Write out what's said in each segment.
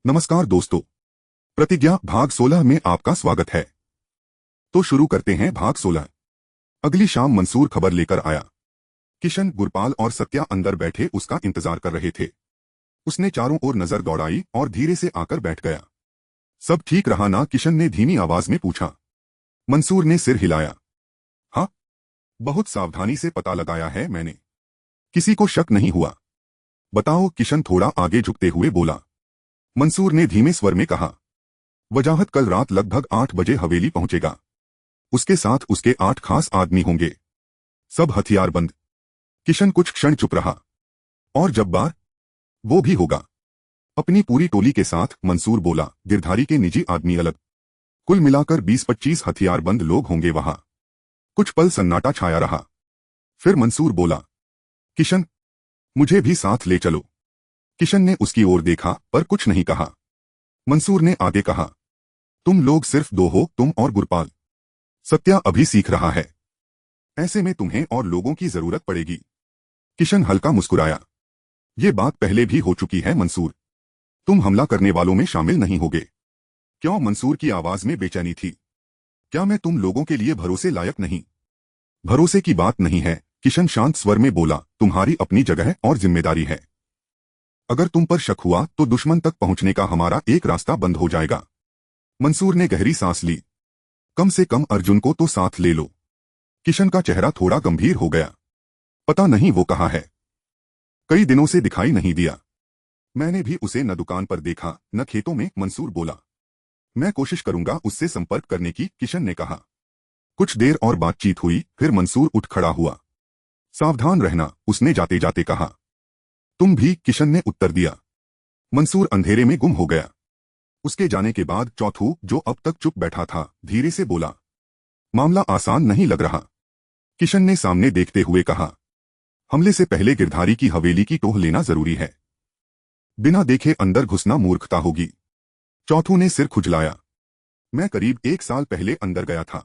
नमस्कार दोस्तों। प्रतिज्ञा भाग 16 में आपका स्वागत है। तो शुरू करते हैं भाग 16। अगली शाम मंसूर खबर लेकर आया। किशन, गुरपाल और सत्या अंदर बैठे उसका इंतजार कर रहे थे। उसने चारों ओर नजर दौड़ाई और धीरे से आकर बैठ गया। सब ठीक रहा ना? किशन ने धीमी आवाज में पूछा। मंसूर ने सिर हिलाया। हाँ, बहुत सावधानी से पता लगाया है मैंने। किसी को शक नहीं हुआ। बताओ, किशन थोड़ा आगे झुकते हुए बोला। मंसूर ने धीमे स्वर में कहा, वजाहत कल रात लगभग 8 बजे हवेली पहुंचेगा। उसके साथ उसके 8 खास आदमी होंगे, सब हथियारबंद। किशन कुछ क्षण चुप रहा। और जब्बार? वो भी होगा, अपनी पूरी टोली के साथ। मंसूर बोला, गिरधारी के निजी आदमी अलग। कुल मिलाकर 20-25 हथियारबंद लोग होंगे वहां। कुछ पल सन्नाटा छाया रहा। फिर मंसूर बोला, किशन, मुझे भी साथ ले चलो। किशन ने उसकी ओर देखा पर कुछ नहीं कहा। मंसूर ने आगे कहा, तुम लोग सिर्फ 2 हो, तुम और गुरपाल। सत्या अभी सीख रहा है, ऐसे में तुम्हें और लोगों की जरूरत पड़ेगी। किशन हल्का मुस्कुराया। ये बात पहले भी हो चुकी है मंसूर। तुम हमला करने वालों में शामिल नहीं होगे। क्यों? मंसूर की आवाज में बेचैनी थी। क्या मैं तुम लोगों के लिए भरोसे लायक नहीं? भरोसे की बात नहीं है, किशन शांत स्वर में बोला। तुम्हारी अपनी जगह और जिम्मेदारी है। अगर तुम पर शक हुआ तो दुश्मन तक पहुंचने का हमारा एक रास्ता बंद हो जाएगा। मंसूर ने गहरी सांस ली। कम से कम अर्जुन को तो साथ ले लो। किशन का चेहरा थोड़ा गंभीर हो गया। पता नहीं वो कहाँ है, कई दिनों से दिखाई नहीं दिया। मैंने भी उसे न दुकान पर देखा न खेतों में। मंसूर बोला, मैं कोशिश करूंगा उससे संपर्क करने की, किशन ने कहा। कुछ देर और बातचीत हुई, फिर मंसूर उठ खड़ा हुआ। सावधान रहना, उसने जाते जाते कहा। तुम भी, किशन ने उत्तर दिया। मंसूर अंधेरे में गुम हो गया। उसके जाने के बाद चौथू, जो अब तक चुप बैठा था, धीरे से बोला, मामला आसान नहीं लग रहा। किशन ने सामने देखते हुए कहा, हमले से पहले गिरधारी की हवेली की टोह लेना जरूरी है। बिना देखे अंदर घुसना मूर्खता होगी। चौथू ने सिर खुजलाया। मैं करीब 1 साल पहले अंदर गया था,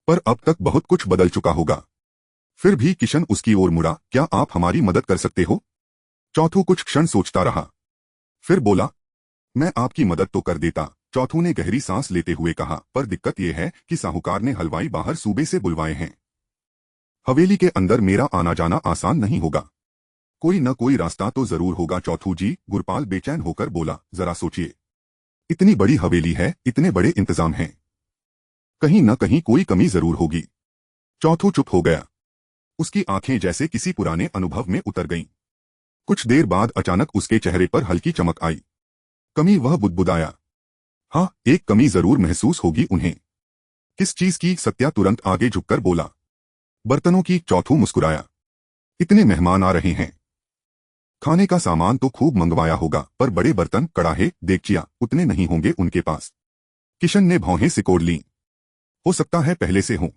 पर अब तक बहुत कुछ बदल चुका होगा। फिर भी किशन उसकी ओर मुड़ा। क्या आप हमारी मदद कर सकते हो? चौथू कुछ क्षण सोचता रहा, फिर बोला, मैं आपकी मदद तो कर देता। चौथू ने गहरी सांस लेते हुए कहा, पर दिक्कत यह है कि साहूकार ने हलवाई बाहर सूबे से बुलवाए हैं। हवेली के अंदर मेरा आना जाना आसान नहीं होगा। कोई न कोई रास्ता तो जरूर होगा। चौथू जी, गुरपाल बेचैन होकर बोला, जरा सोचिए। इतनी बड़ी हवेली है, इतने बड़े इंतजाम हैं, कहीं न कहीं कोई कमी जरूर होगी। चौथू चुप हो गया। उसकी आंखें जैसे किसी पुराने अनुभव में उतर गईं। कुछ देर बाद अचानक उसके चेहरे पर हल्की चमक आई। कमी? वह बुदबुदाया। हाँ, एक कमी जरूर महसूस होगी उन्हें। किस चीज की? सत्या तुरंत आगे झुककर बोला। बर्तनों की। चौथू मुस्कुराया। इतने मेहमान आ रहे हैं, खाने का सामान तो खूब मंगवाया होगा, पर बड़े बर्तन, कड़ाहे, देगचियां उतने नहीं होंगे उनके पास। किशन ने भौहें सिकोड़ लीं। हो सकता है पहले से हो।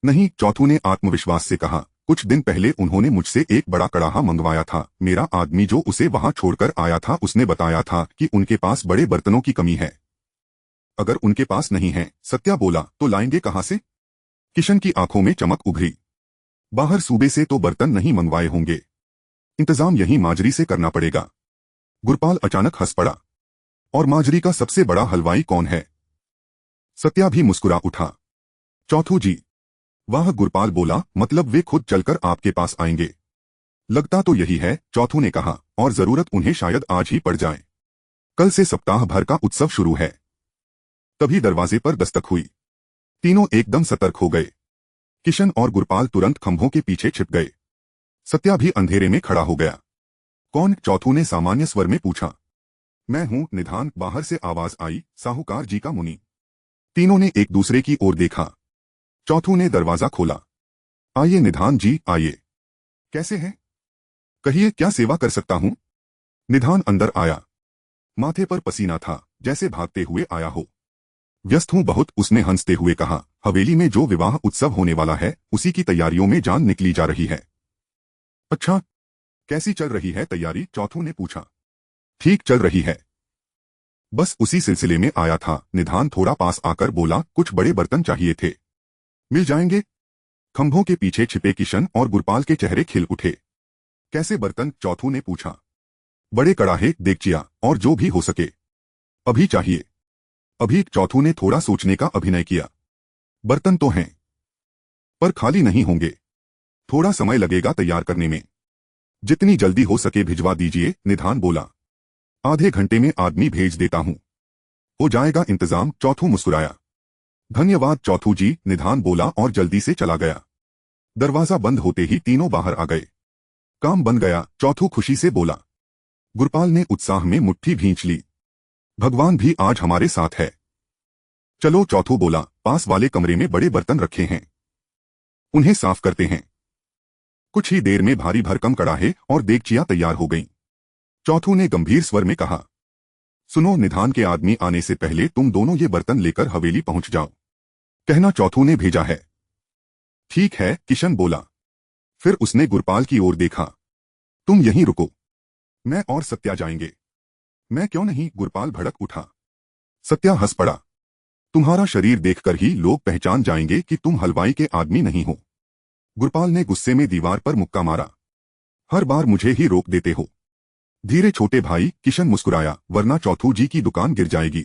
नहीं, चौथू ने आत्मविश्वास से कहा, कुछ दिन पहले उन्होंने मुझसे एक बड़ा कड़ाहा मंगवाया था। मेरा आदमी जो उसे वहां छोड़कर आया था, उसने बताया था कि उनके पास बड़े बर्तनों की कमी है। अगर उनके पास नहीं है, सत्या बोला, तो लाएंगे कहां से? किशन की आंखों में चमक उभरी। बाहर सूबे से तो बर्तन नहीं मंगवाए होंगे, इंतजाम यहीं माजरी से करना पड़ेगा। गुरपाल अचानक हंस पड़ा। और माजरी का सबसे बड़ा हलवाई कौन है? सत्या भी मुस्कुरा उठा। चौथू जी। वाह, गुरपाल बोला, मतलब वे खुद चलकर आपके पास आएंगे? लगता तो यही है, चौथू ने कहा, और जरूरत उन्हें शायद आज ही पड़ जाए। कल से सप्ताह भर का उत्सव शुरू है। तभी दरवाजे पर दस्तक हुई। तीनों एकदम सतर्क हो गए। किशन और गुरपाल तुरंत खंभों के पीछे छिप गए। सत्या भी अंधेरे में खड़ा हो गया। कौन? चौथू ने सामान्य स्वर में पूछा। मैं हूं, निधान, बाहर से आवाज आई, साहूकार जी का मुनि। तीनों ने एक दूसरे की ओर देखा। चौथू ने दरवाजा खोला। आइए निधान जी, आइए। कैसे हैं? कहिए, क्या सेवा कर सकता हूं? निधान अंदर आया। माथे पर पसीना था, जैसे भागते हुए आया हो। व्यस्त हूं बहुत, उसने हंसते हुए कहा। हवेली में जो विवाह उत्सव होने वाला है, उसी की तैयारियों में जान निकली जा रही है। अच्छा, कैसी चल रही है तैयारी? चौथू ने पूछा। ठीक चल रही है, बस उसी सिलसिले में आया था। निधान थोड़ा पास आकर बोला, कुछ बड़े बर्तन चाहिए थे, मिल जाएंगे? खंभों के पीछे छिपे किशन और गुरपाल के चेहरे खिल उठे। कैसे बर्तन? चौथू ने पूछा। बड़े कड़ाहे, देगचिया, और जो भी हो सके। अभी चाहिए। अभी चौथू ने थोड़ा सोचने का अभिनय किया। बर्तन तो हैं, पर खाली नहीं होंगे। थोड़ा समय लगेगा तैयार करने में। जितनी जल्दी हो सके भिजवा दीजिए, निधान बोला। आधे घंटे में आदमी भेज देता हूं। हो जाएगा इंतजाम, चौथू मुस्कुराया। धन्यवाद चौथू जी, निधान बोला और जल्दी से चला गया। दरवाजा बंद होते ही तीनों बाहर आ गए। काम बन गया, चौथू खुशी से बोला। गुरपाल ने उत्साह में मुट्ठी भींच ली। भगवान भी आज हमारे साथ है। चलो, चौथू बोला। पास वाले कमरे में बड़े बर्तन रखे हैं, उन्हें साफ करते हैं। कुछ ही देर में भारी भरकम कड़ाहे और देगचियां तैयार हो गईं। चौथू ने गंभीर स्वर में कहा, सुनो, निधान के आदमी आने से पहले तुम दोनों ये बर्तन लेकर हवेली पहुंच जाओ। कहना चौथू ने भेजा है। ठीक है, किशन बोला। फिर उसने गुरपाल की ओर देखा। तुम यहीं रुको, मैं और सत्या जाएंगे। मैं क्यों नहीं, गुरपाल भड़क उठा। सत्या हंस पड़ा। तुम्हारा शरीर देखकर ही लोग पहचान जाएंगे कि तुम हलवाई के आदमी नहीं हो। गुरपाल ने गुस्से में दीवार पर मुक्का मारा। हर बार मुझे ही रोक देते हो। धीरे छोटे भाई, किशन मुस्कुराया, वरना चौथू जी की दुकान गिर जाएगी।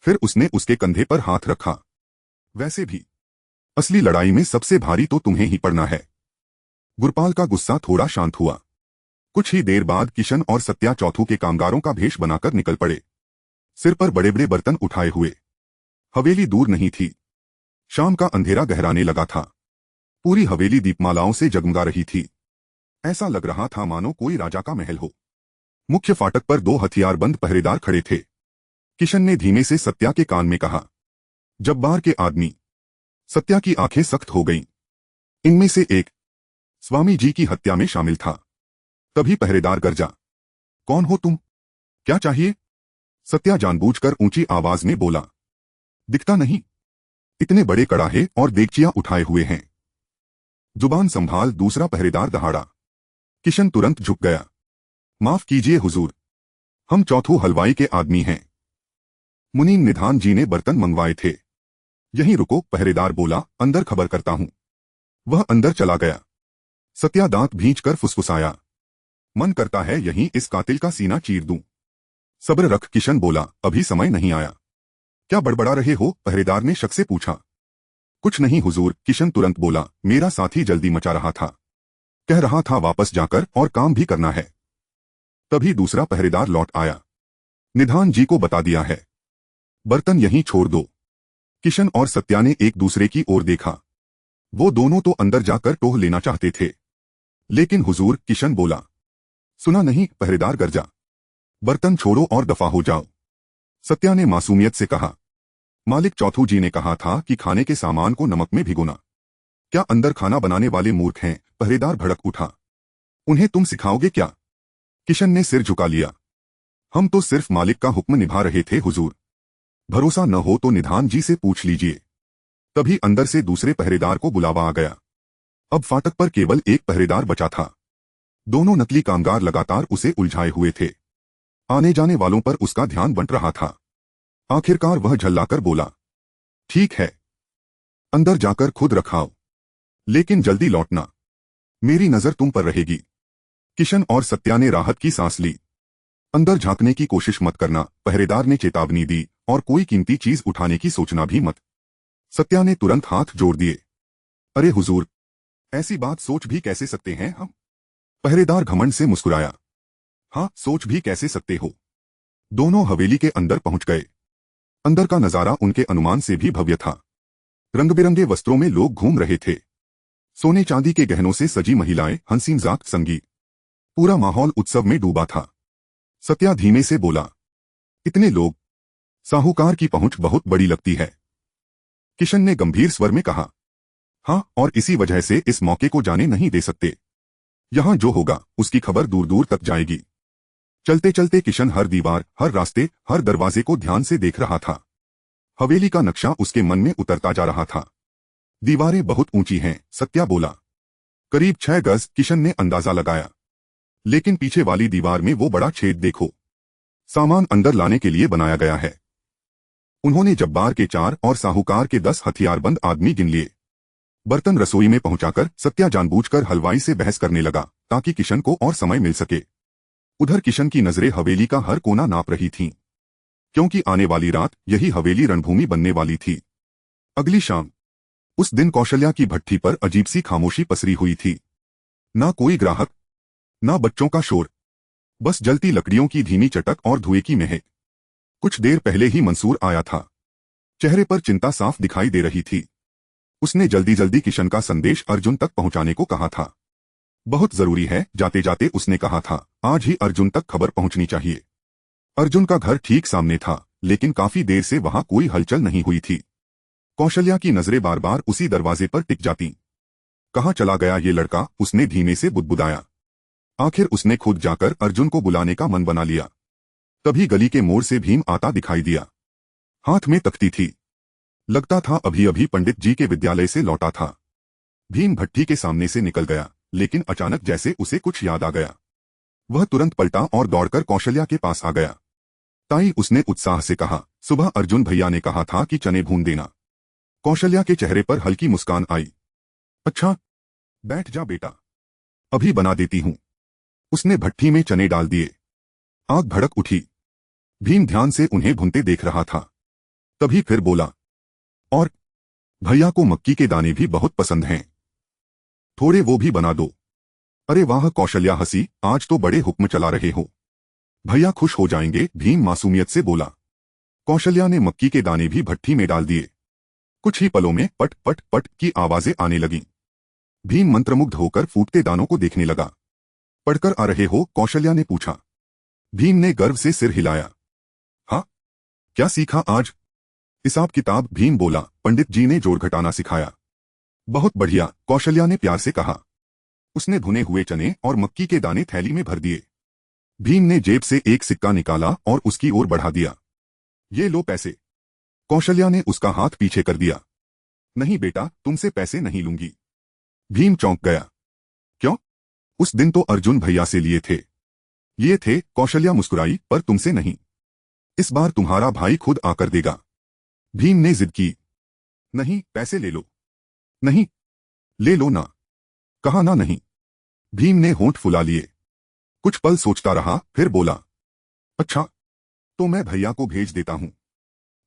फिर उसने उसके कंधे पर हाथ रखा। वैसे भी असली लड़ाई में सबसे भारी तो तुम्हें ही पड़ना है। गुरपाल का गुस्सा थोड़ा शांत हुआ। कुछ ही देर बाद किशन और सत्या चौथू के कामगारों का भेष बनाकर निकल पड़े, सिर पर बड़े बड़े बर्तन उठाए हुए। हवेली दूर नहीं थी। शाम का अंधेरा गहराने लगा था। पूरी हवेली दीपमालाओं से जगमगा रही थी। ऐसा लग रहा था मानो कोई राजा का महल हो। मुख्य फाटक पर 2 हथियारबंद पहरेदार खड़े थे। किशन ने धीमे से सत्या के कान में कहा, जब्बार के आदमी। सत्या की आंखें सख्त हो गईं। इनमें से एक स्वामी जी की हत्या में शामिल था। तभी पहरेदार गरजा, कौन हो तुम? क्या चाहिए? सत्या जानबूझकर ऊंची आवाज में बोला, दिखता नहीं? इतने बड़े कड़ाहे और देगचियां उठाए हुए हैं। जुबान संभाल, दूसरा पहरेदार दहाड़ा। किशन तुरंत झुक गया। माफ कीजिए हुजूर, हम चौथू हलवाई के आदमी हैं। मुनीम निधान जी ने बर्तन मंगवाए थे। यहीं रुको, पहरेदार बोला, अंदर खबर करता हूं। वह अंदर चला गया। सत्या दांत भींचकर फुसफुसाया, मन करता है यहीं इस कातिल का सीना चीर दूं। सब्र रख, किशन बोला, अभी समय नहीं आया। क्या बड़बड़ा रहे हो? पहरेदार ने शक से पूछा। कुछ नहीं हुजूर, किशन तुरंत बोला, मेरा साथी जल्दी मचा रहा था। कह रहा था वापस जाकर और काम भी करना है। तभी दूसरा पहरेदार लौट आया। निधान जी को बता दिया है, बर्तन यहीं छोड़ दो। किशन और सत्या ने एक दूसरे की ओर देखा। वो दोनों तो अंदर जाकर टोह लेना चाहते थे। लेकिन हुजूर, किशन बोला। सुना नहीं? पहरेदार गरजा। बर्तन छोड़ो और दफा हो जाओ। सत्या ने मासूमियत से कहा, मालिक चौथू जी ने कहा था कि खाने के सामान को नमक में भिगोना। क्या अंदर खाना बनाने वाले मूर्ख हैं? पहरेदार भड़क उठा। उन्हें तुम सिखाओगे क्या? किशन ने सिर झुका लिया। हम तो सिर्फ मालिक का हुक्म निभा रहे थे हुजूर। भरोसा न हो तो निधान जी से पूछ लीजिए। तभी अंदर से दूसरे पहरेदार को बुलावा आ गया। अब फाटक पर केवल एक पहरेदार बचा था। दोनों नकली कामगार लगातार उसे उलझाए हुए थे। आने जाने वालों पर उसका ध्यान बंट रहा था। आखिरकार वह झल्लाकर बोला, ठीक है, अंदर जाकर खुद रखाओ, लेकिन जल्दी लौटना। मेरी नजर तुम पर रहेगी। किशन और सत्या ने राहत की सांस ली। अंदर झांकने की कोशिश मत करना, पहरेदार ने चेतावनी दी, और कोई कीमती चीज उठाने की सोचना भी मत। सत्या ने तुरंत हाथ जोड़ दिए। अरे हुजूर, ऐसी बात सोच भी कैसे सकते हैं हम? पहरेदार घमंड से मुस्कुराया। हाँ, सोच भी कैसे सकते हो। दोनों हवेली के अंदर पहुंच गए। अंदर का नजारा उनके अनुमान से भी भव्य था। रंग बिरंगे वस्त्रों में लोग घूम रहे थे। सोने चांदी के गहनों से सजी महिलाएं, हंसीन जात संगी। पूरा माहौल उत्सव में डूबा था। सत्या धीमे से बोला, इतने लोग, साहूकार की पहुंच बहुत बड़ी लगती है। किशन ने गंभीर स्वर में कहा, हाँ, और इसी वजह से इस मौके को जाने नहीं दे सकते। यहां जो होगा उसकी खबर दूर दूर तक जाएगी। चलते चलते किशन हर दीवार, हर रास्ते, हर दरवाजे को ध्यान से देख रहा था। हवेली का नक्शा उसके मन में उतरता जा रहा था। दीवारें बहुत ऊंची हैं, सत्या बोला। करीब 6 गज, किशन ने अंदाजा लगाया। लेकिन पीछे वाली दीवार में वो बड़ा छेद देखो। सामान अंदर लाने के लिए बनाया गया है। उन्होंने जब्बार के 4 और साहूकार के 10 हथियारबंद आदमी गिन लिए। बर्तन रसोई में पहुंचाकर सत्या जानबूझकर हलवाई से बहस करने लगा, ताकि किशन को और समय मिल सके। उधर किशन की नजरें हवेली का हर कोना नाप रही थीं। क्योंकि आने वाली रात यही हवेली रणभूमि बनने वाली थी। अगली शाम उस दिन कौशल्या की भट्ठी पर अजीब सी खामोशी पसरी हुई थी। ना कोई ग्राहक, ना बच्चों का शोर, बस जलती लकड़ियों की धीमी चटक और धुएं की महक। कुछ देर पहले ही मंसूर आया था। चेहरे पर चिंता साफ दिखाई दे रही थी। उसने जल्दी जल्दी किशन का संदेश अर्जुन तक पहुंचाने को कहा था। बहुत जरूरी है, जाते जाते उसने कहा था, आज ही अर्जुन तक खबर पहुंचनी चाहिए। अर्जुन का घर ठीक सामने था, लेकिन काफी देर से वहां कोई हलचल नहीं हुई थी। कौशल्या की नजरें बार बार उसी दरवाजे पर टिक जाती। कहाँ चला गया ये लड़का, उसने धीमे से बुदबुदाया। आखिर उसने खुद जाकर अर्जुन को बुलाने का मन बना लिया। तभी गली के मोड़ से भीम आता दिखाई दिया। हाथ में तख्ती थी। लगता था अभी अभी पंडित जी के विद्यालय से लौटा था। भीम भट्ठी के सामने से निकल गया, लेकिन अचानक जैसे उसे कुछ याद आ गया। वह तुरंत पलटा और दौड़कर कौशल्या के पास आ गया। ताई, उसने उत्साह से कहा, सुबह अर्जुन भैया ने कहा था कि चने भून देना। कौशल्या के चेहरे पर हल्की मुस्कान आई। अच्छा, बैठ जा बेटा, अभी बना देती हूं। उसने भट्ठी में चने डाल दिए। आग भड़क उठी। भीम ध्यान से उन्हें भुनते देख रहा था। तभी फिर बोला, और भैया को मक्की के दाने भी बहुत पसंद हैं, थोड़े वो भी बना दो। अरे वाह, कौशल्या हंसी, आज तो बड़े हुक्म चला रहे हो। भैया खुश हो जाएंगे, भीम मासूमियत से बोला। कौशल्या ने मक्की के दाने भी भट्ठी में डाल दिए। कुछ ही पलों में पट पट पट की आवाजें आने लगीं। भीम मंत्रमुग्ध होकर फूटते दानों को देखने लगा। पढ़कर आ रहे हो, कौशल्या ने पूछा। भीम ने गर्व से सिर हिलाया। हाँ, क्या सीखा आज? हिसाब किताब, भीम बोला। पंडित जी ने जोड़ घटाना सिखाया। बहुत बढ़िया, कौशल्या ने प्यार से कहा। उसने भुने हुए चने और मक्की के दाने थैली में भर दिए। भीम ने जेब से एक सिक्का निकाला और उसकी ओर बढ़ा दिया। ये लो पैसे। कौशल्या ने उसका हाथ पीछे कर दिया। नहीं बेटा, तुमसे पैसे नहीं लूंगी। भीम चौंक गया। क्यों? उस दिन तो अर्जुन भैया से लिए थे। ये थे, कौशल्या मुस्कुराई, पर तुमसे नहीं। इस बार तुम्हारा भाई खुद आकर देगा। भीम ने जिद की। नहीं, पैसे ले लो। नहीं, ले लो ना। कहा ना नहीं। भीम ने होंठ फुला लिए। कुछ पल सोचता रहा, फिर बोला, अच्छा, तो मैं भैया को भेज देता हूं।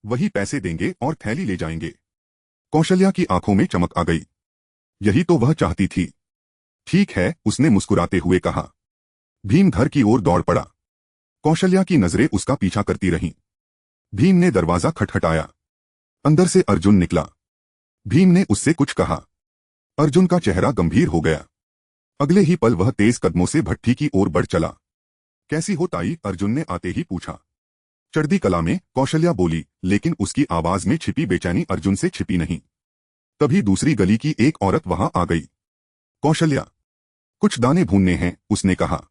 वही पैसे देंगे और थैली ले जाएंगे। कौशल्या की आंखों में चमक आ गई। यही तो वह चाहती थी। ठीक है, उसने मुस्कुराते हुए कहा। भीम घर की ओर दौड़ पड़ा। कौशल्या की नजरें उसका पीछा करती रहीं। भीम ने दरवाजा खटखटाया। अंदर से अर्जुन निकला। भीम ने उससे कुछ कहा। अर्जुन का चेहरा गंभीर हो गया। अगले ही पल वह तेज कदमों से भट्ठी की ओर बढ़ चला। कैसी हो ताई? अर्जुन ने आते ही पूछा। चढ़ती कला में, कौशल्या बोली, लेकिन उसकी आवाज में छिपी बेचैनी अर्जुन से छिपी नहीं। तभी दूसरी गली की एक औरत वहां आ गई। कौशल्या, कुछ दाने भूनने हैं, उसने कहा।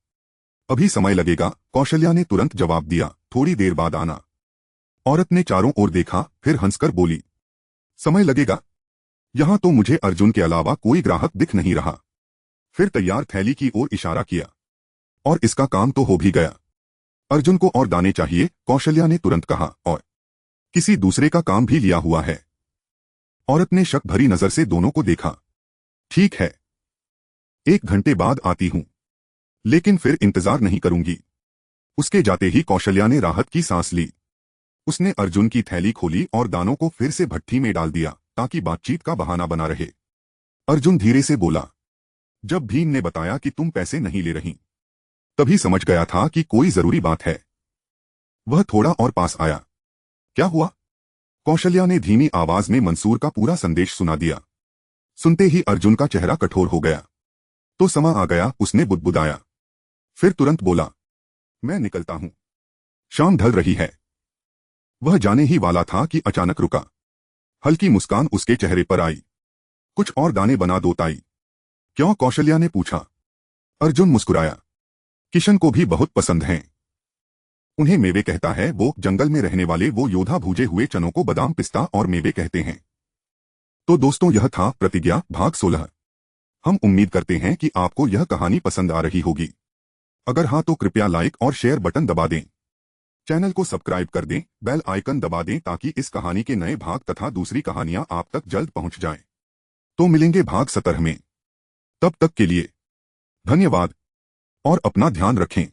अभी समय लगेगा, कौशल्या ने तुरंत जवाब दिया, थोड़ी देर बाद आना। औरत ने चारों ओर देखा, फिर हंसकर बोली, समय लगेगा? यहां तो मुझे अर्जुन के अलावा कोई ग्राहक दिख नहीं रहा। फिर तैयार थैली की ओर इशारा किया। और इसका काम तो हो भी गया। अर्जुन को और दाने चाहिए, कौशल्या ने तुरंत कहा, और किसी दूसरे का काम भी लिया हुआ है। औरत ने शक भरी नजर से दोनों को देखा। ठीक है, 1 घंटे बाद आती हूं, लेकिन फिर इंतजार नहीं करूंगी। उसके जाते ही कौशल्या ने राहत की सांस ली। उसने अर्जुन की थैली खोली और दानों को फिर से भट्ठी में डाल दिया, ताकि बातचीत का बहाना बना रहे। अर्जुन धीरे से बोला, जब भीम ने बताया कि तुम पैसे नहीं ले रही, तभी समझ गया था कि कोई जरूरी बात है। वह थोड़ा और पास आया। क्या हुआ? कौशल्या ने धीमी आवाज में मंसूर का पूरा संदेश सुना दिया। सुनते ही अर्जुन का चेहरा कठोर हो गया। तो समा आ गया, उसने बुदबुदाया। फिर तुरंत बोला, मैं निकलता हूं, शाम ढल रही है। वह जाने ही वाला था कि अचानक रुका। हल्की मुस्कान उसके चेहरे पर आई। कुछ और दाने बना दो ताई। क्यों? कौशल्या ने पूछा। अर्जुन मुस्कुराया। किशन को भी बहुत पसंद हैं। उन्हें मेवे कहता है वो, जंगल में रहने वाले वो योद्धा भूजे हुए चनों को बादाम, पिस्ता और मेवे कहते हैं। तो दोस्तों, यह था प्रतिज्ञा भाग 16। हम उम्मीद करते हैं कि आपको यह कहानी पसंद आ रही होगी। अगर हाँ तो कृपया लाइक और शेयर बटन दबा दें। चैनल को सब्सक्राइब कर दें, बेल आइकन दबा दें ताकि इस कहानी के नए भाग तथा दूसरी कहानियां आप तक जल्द पहुंच जाएं। तो मिलेंगे भाग 17 में। तब तक के लिए धन्यवाद और अपना ध्यान रखें।